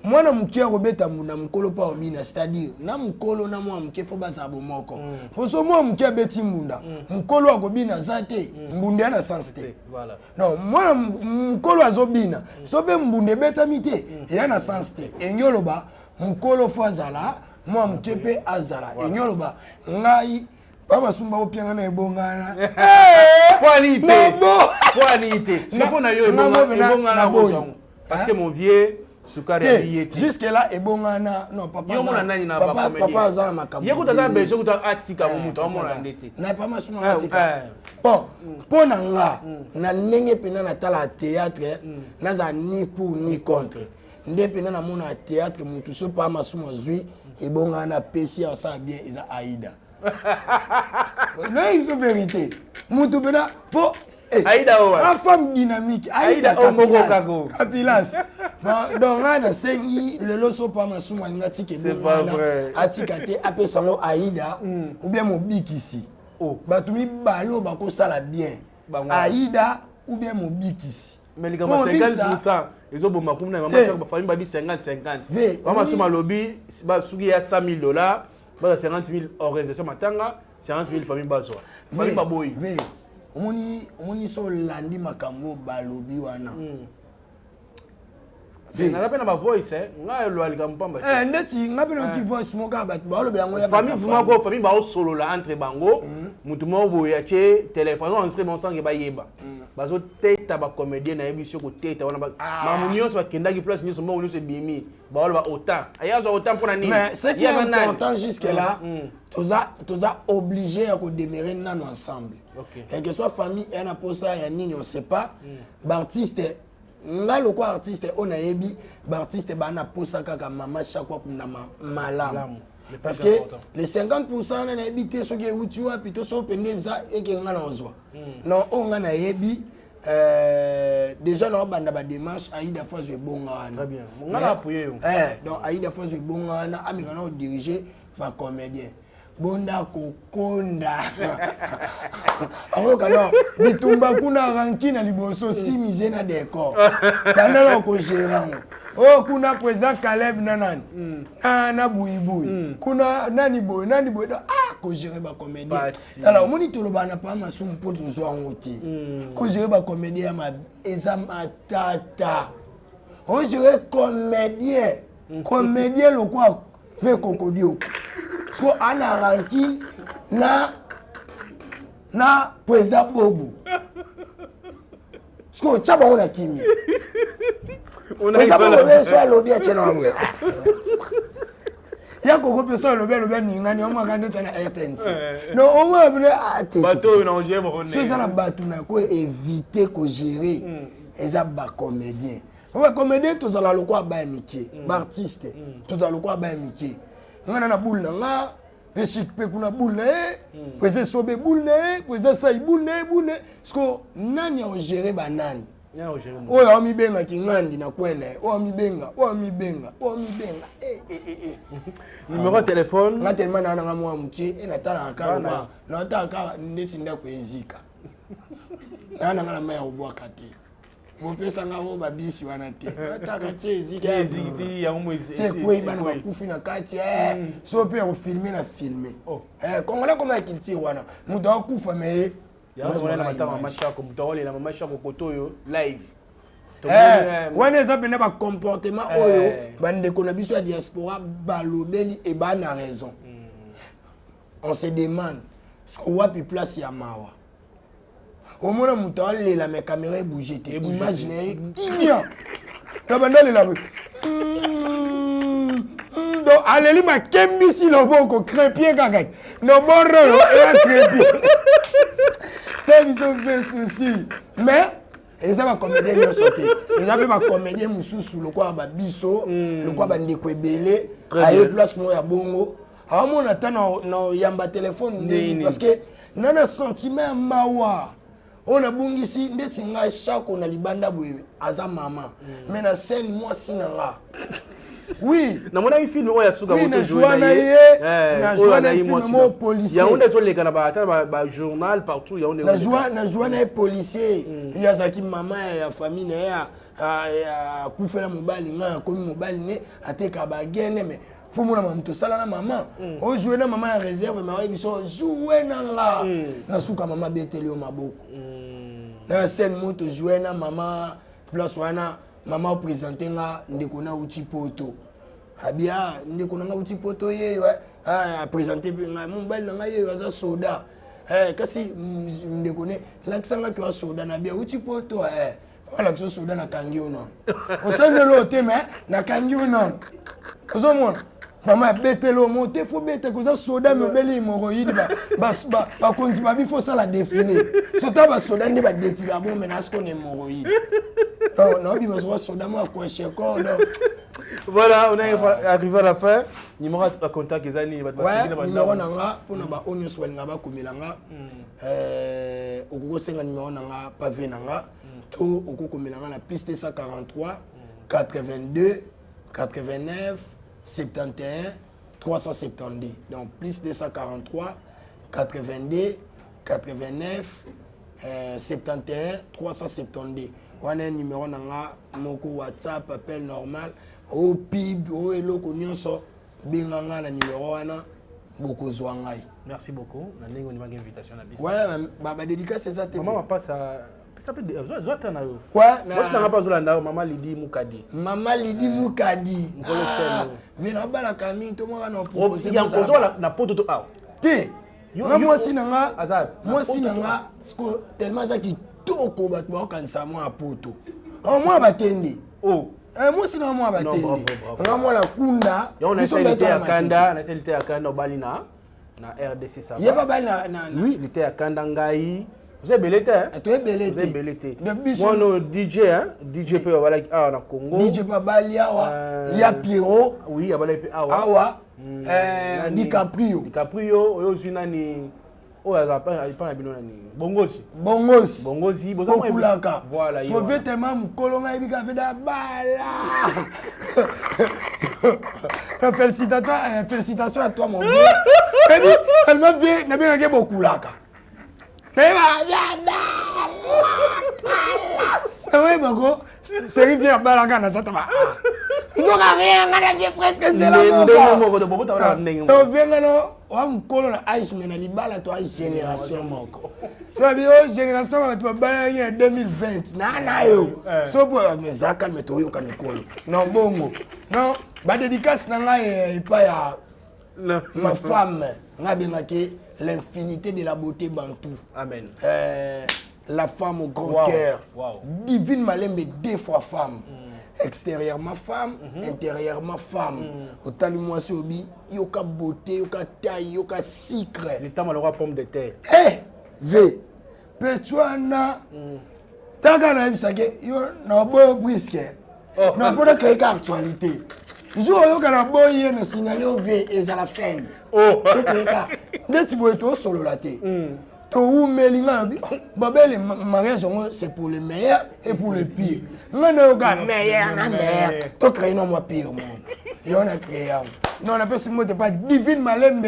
mwana muke akobeta mbunda mukolo pa obina c'est-à-dire na mukolo na mwa muke fo baza bomoko poso mwa muke abeti mbunda mukolo akobina zate mbunda na sens te voilà non mwana mukolo azobina sobe mbunda betami te ya na sens te enyoloba mukolo fo azala mwa muke pe azala enyoloba ngai Papa Sumba opianga na ebongana. Qualité. C'est pour nayo ebongana bozo. Parce que mon vieux sukari yeti. Jusque là ebongana non papa. Yo mona nani na papa papa azala makambo. Yeko taza bezo kuta atika mutu amona ndete. Na papa Sumba atika. Bon, pona nga na ndenge pena na tala théâtre naza ni pour ni contre. Nde pena na mona théâtre mutu so pa Masumu zui ebongana pesi ça bien isa Aïda. Non, ils sont vérité. Moutou bena po Aïda la femme dynamique Aïda Capilas. Donc là na sengi le loso pa Masumu ngati ke bongana atikate ape sango Aïda ou bien mobiki ici. Batumi balo bako sala bien. Aïda ou bien mobiki ici. Mais les gars 50% ils ont bon makum na maman ça ba famille ba di 50-50. Maman Masumu lobi ba sugi ya $100,000. Voilà 50 000 organisations matanga 50 000 familles bazo famille baboyi omoni so landi makambo balobi wana na pena ma voice nga lo alika mpamba ndeti nga pena ki voice moka ba lo be yango ya famille vuma ko famille ba o solo la entre bango mutu mo bo ya che téléphone on serait bon sang ba yeba bazo teta ba comédien na yebiso ko teta wana ma munyo so kenda ki place nyo so mo se bimi ba ba autant aya zo autant pour nani mais ce qui est important jusque là toza obligé à demeurer nan ensemble quelle que soit famille et na posa ya nini on sait pas l'artiste nga le quoi artiste on a yebi artiste ba na posa kaka mama chaque fois kuna malamu parce que les 50% na yebi ce qui est tu vois plutôt so pendeza et que nga na ozwa non on nga na yebi déjà na banda ba démarche aida fois je bonga wana très bien nga appuyer donc aida fois je bonga wana ami kana diriger ba comédien bonda kokonda alors alors bitumba kuna ranki na liboso si mise na décor bana ko gérer oh kuna président Caleb nanani na buibui kuna nani boy ko gérer ba comédien alors moni to lo bana pa masum pour zo ngoti ko gérer ba comédien ma exam tata on gérer comédien le quoi fait cocodio so ana ranking na président Bobo so chaba on a kimi on a pas so lobby a chena we ya koko peso lobby ni ngani o mwa kande chana RTNC no o mwa bune ate bato na onje bo ne so ça na batu na ko éviter ko gérer eza ba comédien ba comédien to zala lokwa ba métier ba artiste to zala lokwa ba métier ngana na boule nga Rechik pe kuna boule président sobe boule président sai boule sko nani a gérer ba nani oyo mi benga kingandi na kwenda o mi benga numéro de téléphone na tellement na nga mwa mki e na tala akala na taka ndeti ndako ezika na nga na maya obwaka te bopesa nga ho babisi wana te ataka tie ezika ya umwezi c'est quoi bana bakufi na kati so pe o filmer na filmer congolais comme akiti wana muto akufa me ya wana matama machako mutawole na machako kotoyo live wana eza pene ba comportement oyo bandeko na biso ya diaspora balobeli e bana raison on se demande ce qu'on voit plus place ya mawa au moins muto la mes caméras bouger te imaginez kimia tabandale la donc allez ma kembisi loboko crépier kaka no borro et crépier c'est ils ont fait ceci mais ils ont comédien yo sauté ils ont pas comédien mususu le quoi ba biso le quoi ba ndeko ebele aye place mo ya bongo a mon attend na yamba téléphone parce que nana sentiment mawa on a bungisi ndeti nga shako na libanda bwe aza mama mais na scène moi sinanga oui na mona film oya suka moto jouer na jouer na film mo policier ya onde to leka na ba journal partout ya onde na jouer na policier ya zaki mama ya famille na ya kufela mobali nga komi mobali ne ateka ba gene mais faut mon amant sala na maman on jouer na maman en réserve mais ouais biso jouer na nga na suka mama beteli o maboko na scène moto jouer na maman place wana maman présenter nga ndeko na uti poto abia ndeko na uti poto ye présenter nga mobali nga ye aza soda kasi ndeko ne laksanga ko soda na bia uti poto wala ko soda na kangi ono o sendelo te mais na kangi ono ozomona mama betelo monte faut bete ko za soda me beli hemorroïde ba konti ba bi faut ça la défiler soda ba soda ndi ba défiler bon menace qu'on hemorroïde non bi ba soda mo ko cheko voilà on est arrivé à la fin numéro à contact ezali ba numéro nanga pona ba onyo swel nga ba komelanga okoko senga numéro nanga pavé nanga to okoko komelanga na piste 143 82 89 71 370 donc plus 243 82 89 71 370 on a un numéro nanga moko WhatsApp appel normal au pib au eloko nyonso benganga na numéro wana boko zwangai. Merci beaucoup na ningo ni invitation na biso ouais ba dédicace ça te maman passe à Ça peut dire zotana yo. Quoi Moi je n'ai pas zolanda Maman Lydie Moukadi. Maman Lydie Moukadi. Mais na bala Camille to mo na proposer. Il y a un na poto to ah. Te. Moi si nanga moi si nanga sko tellement ça qui toko bat mo kanisa mo apoto. Moi batende. Oh. Moi si na moi batende. Na moi la kunda. On a essayé à Kanda, on a essayé à Kanda Balina na RDC ça. Il y a pas bal na. Oui, il était à Kanda Ngai. Vous avez belleté, hein? Tu es belleté. Vous avez belleté. Moi, non, DJ, hein? DJ peut avoir en Congo. DJ Babali, il y a Pierrot. Oui, il y a Babali. Awa. DiCaprio. DiCaprio, il y a aussi. Oh, il y a pas Bongosi. Bongosi. Bongosi. Bokulaka. Voilà. Il faut tellement me colomber avec la balle. Félicitations à toi, mon vieux. Elle m'a bien beaucoup là. Oui, Bango, c'est bien balanga na ça va. Nous on rien, on a presque c'est là. Donc bien non, on colle na ice mais na libala toi génération moko. Tu as vu génération tu vas bailler 2020. Na yo. So pour mais ça calme toi yo kan colle. Non bongo. Non, ba dédicace na ngai pas ya ma femme, nga bengaki l'infinité de la beauté bantou. Amen. La femme au grand cœur. Wow. Divine Malembe, 2 fois femme. Extérieurement femme, intérieurement femme. Au talimois sobi, yoka beauté, yoka taille, yoka sucre. Le temps malheureux pomme de terre. Eh, V. Petuana. Tagana ibsake, yo na boyo brisque. Na boyo créer actualité. Jour yo kana boye na signaler au V et à la fin. Oh. Ndeti boye to solo la té. To ou melinga bi babel mariage c'est pour le meilleur et pour le pire. Ngana yo ga meilleur na meilleur. To créer non moi pire mon. Yo na créé. Non on appelle ce mot de pas Divine Malembe.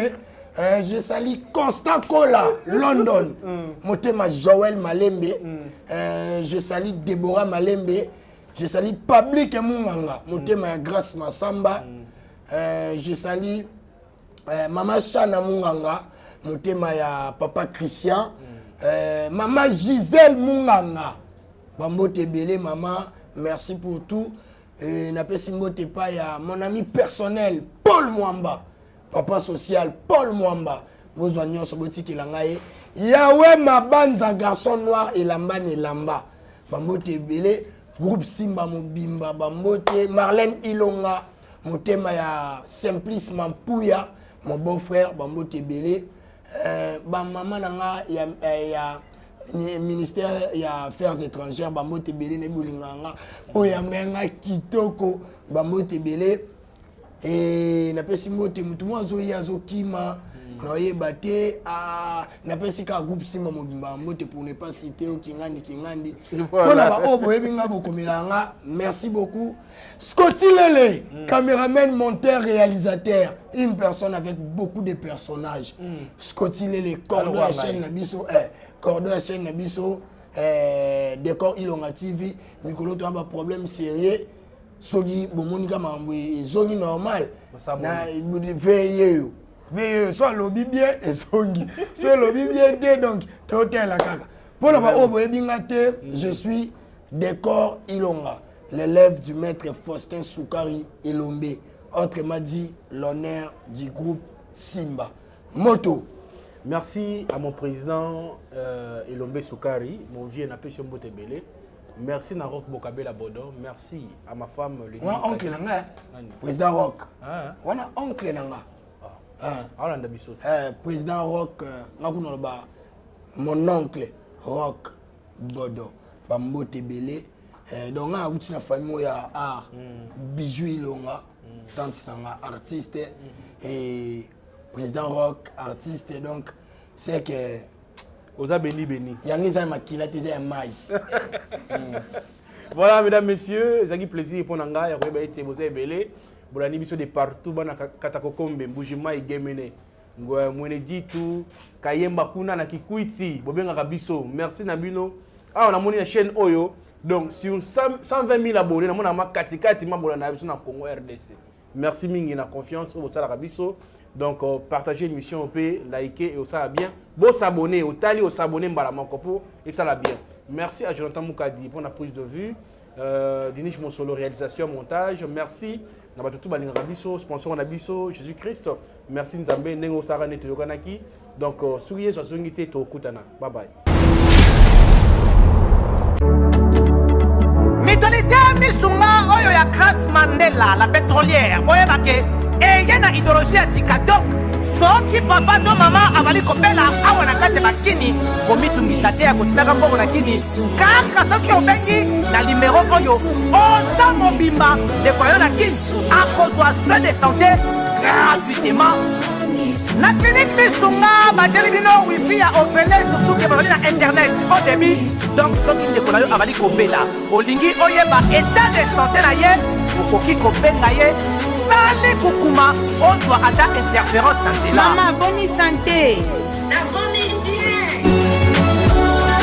Je salue Constant Kola, London. Motema Joël Malembe. Je salue Déborah Malembe. Je salue Public Munganga, Motema Grâce Massamba. Je salue Maman Chana Munganga, Motema ya Papa Christian. Maman Gisèle Munganga. Bambote Belé, maman, merci pour tout. Napesi mbote pa ya mon ami personnel, Paul Mwamba. Papa social, Paul Mwamba. Vous oignons sur boutique Langaye. Yahweh Mabanza, garçon noir et lamba ne lamba. Bambote Belé. Groupe Simba Mobimba Bambote, Marlène Ilonga, Motema ya Simplice Mampouya, mon beau-frère Bambote Belé, maman nanga ya ministère ya Affaires étrangères Bambote Belé ne bulinganga, Oyamenga Kitoko Bambote Belé et na pesi mote mutu mwazo yazo kima. Noye bate na pesi ka groupe Simba Mobimba Mbote pour ne pas citer Kingandi. Voilà. Merci beaucoup. Scotty Lele, caméraman, monteur, réalisateur, une personne avec beaucoup de personnages. Scotty Lele, cordon à chaîne Nabiso, cordon à chaîne Nabiso, décor Ilonga TV, Nicolo tu as un problème sérieux. Sogi Bomonika Mamboué, zone normal. Na veillez. Mais soit lobby bien et songi. Soit lobby bien donc total la caca. Pour la je suis décor Ilonga, l'élève du maître Faustin Soukari Elombe, autrement dit l'honneur du groupe Simba. Moto. Merci à mon président Elombe Soukari, mon vieux Napé Chombote Belé. Merci à Rock Bokabela Bodo. Merci à ma femme le oncle Nanga, président Rock. On a oncle Nanga. Président Rock, mon oncle Rock Bodo, Bambote Belé. Donc, on a une famille à art, bijou Ilonga, tante artiste et président Rock, artiste. Donc, c'est que. Oza béni béni. Yangiza makila tizé mai. Voilà, mesdames, messieurs, c'est un plaisir pour nous. Il y a été belé. Bolani biso de partout bana katakokombe mbujima igemene ngwe dit tout kayemba kuna na kikuiti bobenga biso merci na bino on a moni na chaîne oyo donc sur 120 000 abonnés na mona makatikati mabola na biso na Congo RDC merci mingi na confiance au sala biso donc partagez l'émission op liker et au ça bien beau s'abonner au tali au s'abonner mbala moko pour et ça la bien Merci à Jonathan Moukadi pour la prise de vue. Dinis Monsolo, réalisation, montage. Merci. Nabatutu Balinga Biso, sponsor Nabiso, Jésus-Christ. Merci Nzambe, Nengo Sarane Toyokanaki. Donc, souriez, soyez Tokutana. Bye bye. Mitolité Misunga, Oyo ya Grace Mandela, la pétrolière. Boye Bake, et y a une idéologie à Sika. Donc, soki papa to mama avali kopela awa na kati bakini komitungisa te ya kotinaka mbongo na kini kaka soki obengi na numero oyo oza mobimba ndeko yo na kini akozwa soin de santé gratuitement na clinique Misunga batieli bino wifi ya opele surtout ke bazali na internet au début. Donc soki ndeko na yo avali kopela olingi oyeba état de santé na ye okoki kobenga ye sali kukuma ozwa ata interférence na nzela. Mama, bonne santé.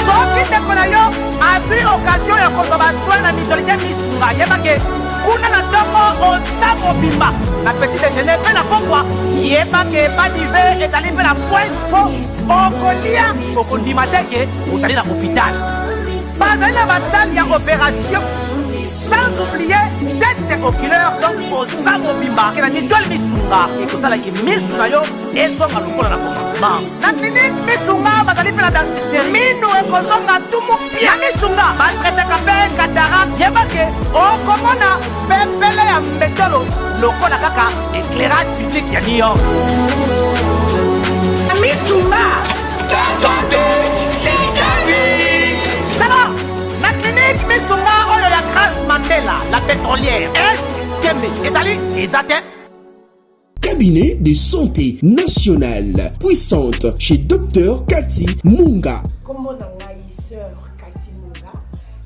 soki ndeko na yo azwi occasion ya kozwa baswin na mitolite Misunga yebake kuna na ntongo oza mobimba na petit déjeuner mpe na pokwa yebake badive ezali mpe na pointe po okolia okondima teke ozali na hôpital bazali na basali ya opération. Sans oublier test oculaire, donc oza mobimba ke na mitole Misunga ekosalaki misu na yo ezonga lokola na commencement. Na clinique Misunga bazali mpe na dentiste minu ekozonga tumu pia. Na Misunga batretaka mpe cataracte yebake okomona pepele ya mbetolo lokola kaka éclairage public ya New York. Na Misunga ta santé c'est ta vie. Alors, na clinique Misunga oyo ya Grace Mandela, la pétrolière. Est Kembe ezali ezate. Cabinet de santé nationale puissante chez Dr Cathy Munga. Kombo na ngai sœur Cathy Munga,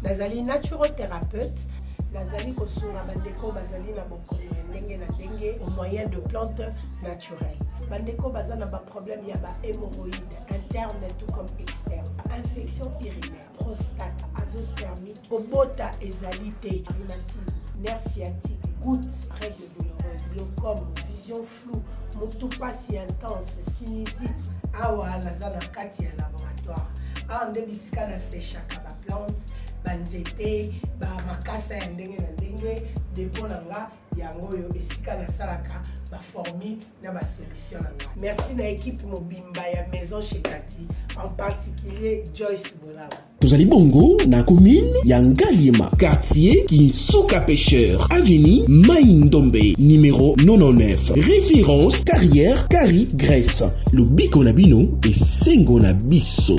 nazali naturothérapeute, nazali kosunga bandeko bazali na bokono ya ndenge na ndenge au moyen de plantes naturelles. Bandeko baza na ba problème ya ba hémorroïdes interne tout comme externe, infection urinaire, prostate, azoospermique, obota ezali te, rhumatisme, nerf sciatique, gouttes, règles douloureuses, glaucome, vision floue, moutupasi intense, sinusite. Awa naza na kati ya laboratoire. Awa nde bisika na séchaka ba plante, banzete, ba makasa ya ndenge na ndenge, depo na nga yango yo esika na salaka ba formule na ba solution na nga. Merci na équipe mobimba ya maison chez Cathy, en particulier Joyce Bolaba. Tozali bongo na commune ya Ngalima, quartier Kinsuka Pêcheur, avenue Maïndombe, numéro 99. Référence carrière Carrie Grèce. Le Biko na bino et Sengo na biso.